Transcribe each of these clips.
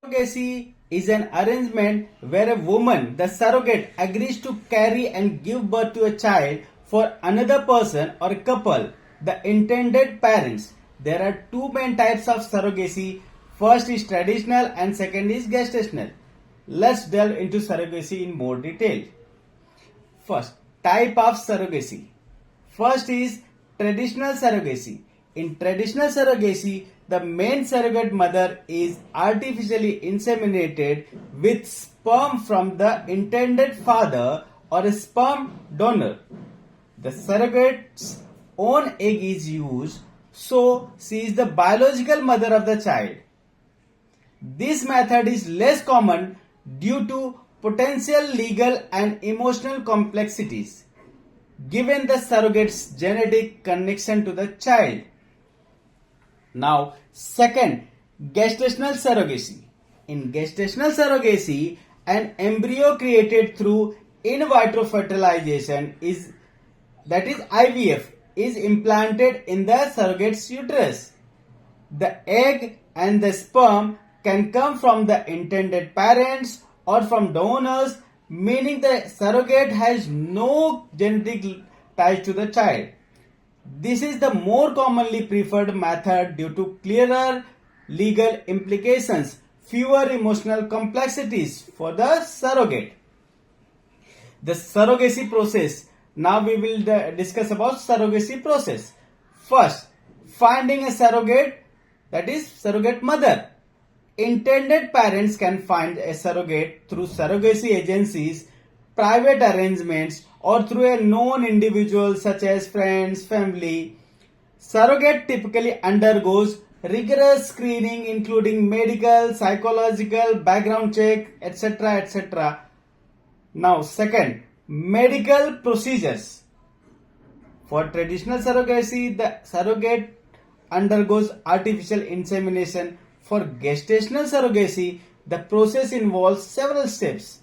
Surrogacy is an arrangement where a woman, the surrogate, agrees to carry and give birth to a child for another person or couple, the intended parents. There are two main types of surrogacy. First is traditional and second is gestational. Let's delve into surrogacy in more detail. First, type of surrogacy. First is traditional surrogacy. In traditional surrogacy, the main surrogate mother is artificially inseminated with sperm from the intended father or a sperm donor. The surrogate's own egg is used, so she is the biological mother of the child. This method is less common due to potential legal and emotional complexities, given the surrogate's genetic connection to the child. Now, second, gestational surrogacy. In gestational surrogacy, an embryo created through in vitro fertilization that is IVF is implanted in the surrogate's uterus. The egg and the sperm can come from the intended parents or from donors, meaning the surrogate has no genetic ties to the child. This is the more commonly preferred method due to clearer legal implications, fewer emotional complexities for the surrogate. The surrogacy process. Now we will discuss about surrogacy process. First, finding a surrogate, that is surrogate mother. Intended parents can find a surrogate through surrogacy agencies, private arrangements, or through a known individual such as friends, family. Surrogate typically undergoes rigorous screening including medical, psychological, background check, etc. etc. Now, second, medical procedures. For traditional surrogacy, the surrogate undergoes artificial insemination. For gestational surrogacy, the process involves several steps.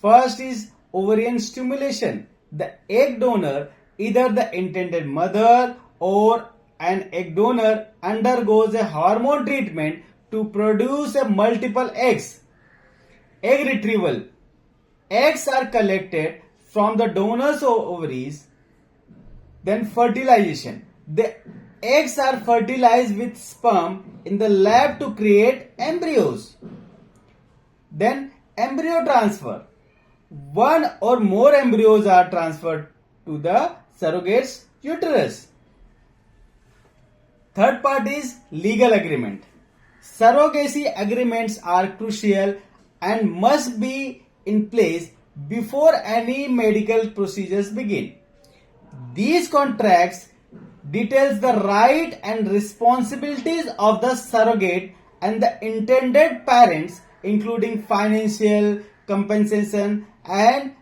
First is ovarian stimulation. The egg donor, either the intended mother or an egg donor, undergoes a hormone treatment to produce a multiple eggs. Egg retrieval. Eggs are collected from the donor's ovaries. Then fertilization. The eggs are fertilized with sperm in the lab to create embryos. Then embryo transfer. One or more embryos are transferred to the surrogate's uterus. Third part is legal agreement. Surrogacy agreements are crucial and must be in place before any medical procedures begin. These contracts details the right and responsibilities of the surrogate and the intended parents, including financial compensation and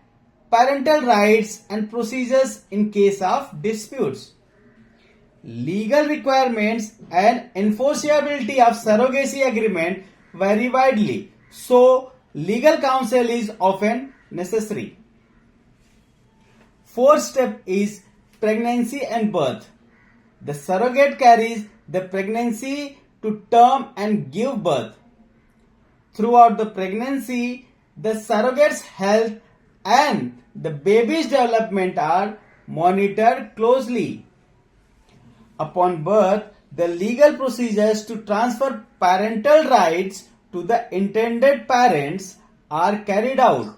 parental rights and procedures in case of disputes. Legal requirements and enforceability of surrogacy agreement vary widely, so legal counsel is often necessary. Fourth step is pregnancy and birth. The surrogate carries the pregnancy to term and give birth. Throughout the pregnancy, the surrogate's health and the baby's development are monitored closely. Upon birth, the legal procedures to transfer parental rights to the intended parents are carried out,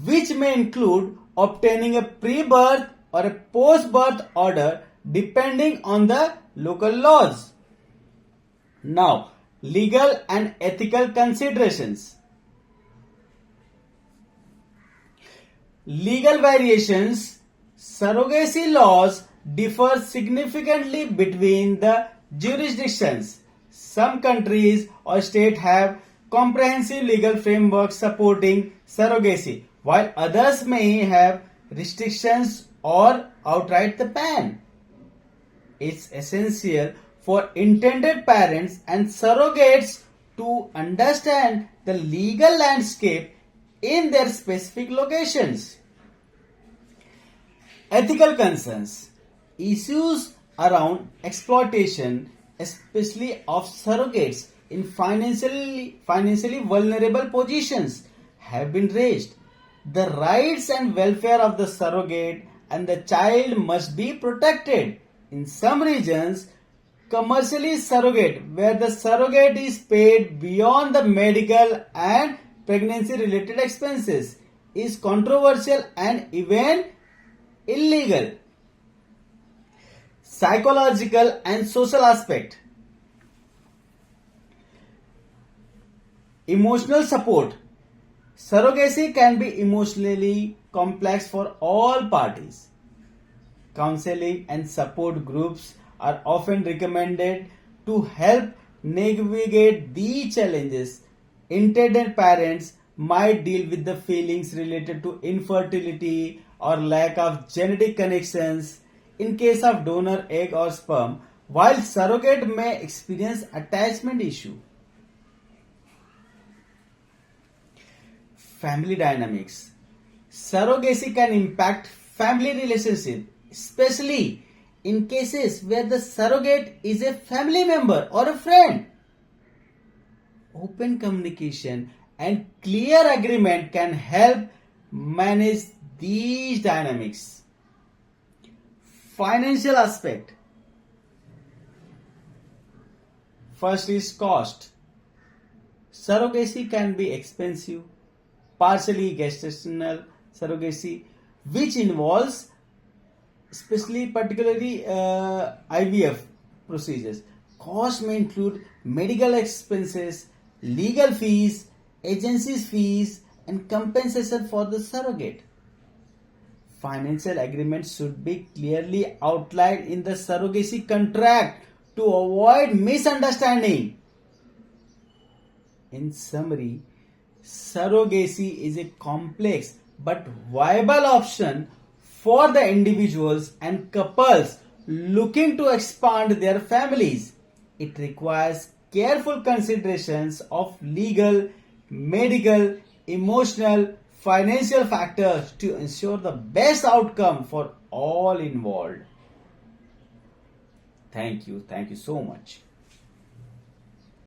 which may include obtaining a pre-birth or a post-birth order depending on the local laws. Now, legal and ethical considerations. Legal variations. Surrogacy laws differ significantly between the jurisdictions. Some countries or states have comprehensive legal frameworks supporting surrogacy, while others may have restrictions or outright the ban. It's essential for intended parents and surrogates to understand the legal landscape in their specific locations. Ethical concerns. Issues around exploitation, especially of surrogates, in financially vulnerable positions have been raised. The rights and welfare of the surrogate and the child must be protected. In some regions, commercially surrogate, where the surrogate is paid beyond the medical and pregnancy related expenses, is controversial and even illegal. Psychological and social aspect. Emotional support. Surrogacy can be emotionally complex for all parties. Counseling and support groups are often recommended to help navigate these challenges. Intended parents might deal with the feelings related to infertility or lack of genetic connections in case of donor egg or sperm, while surrogate may experience attachment issue. Family dynamics. Surrogacy can impact family relationship, especially in cases where the surrogate is a family member or a friend. Open communication and clear agreement can help manage these dynamics. Financial aspect. First is cost. Surrogacy can be expensive, partially gestational surrogacy, which involves particularly IVF procedures. Costs may include medical expenses, legal fees, agencies fees, and compensation for the surrogate. Financial agreements should be clearly outlined in the surrogacy contract to avoid misunderstanding. In summary, surrogacy is a complex but viable option for the individuals and couples looking to expand their families. It requires careful considerations of legal, medical, emotional, financial factors to ensure the best outcome for all involved. Thank you. Thank you so much.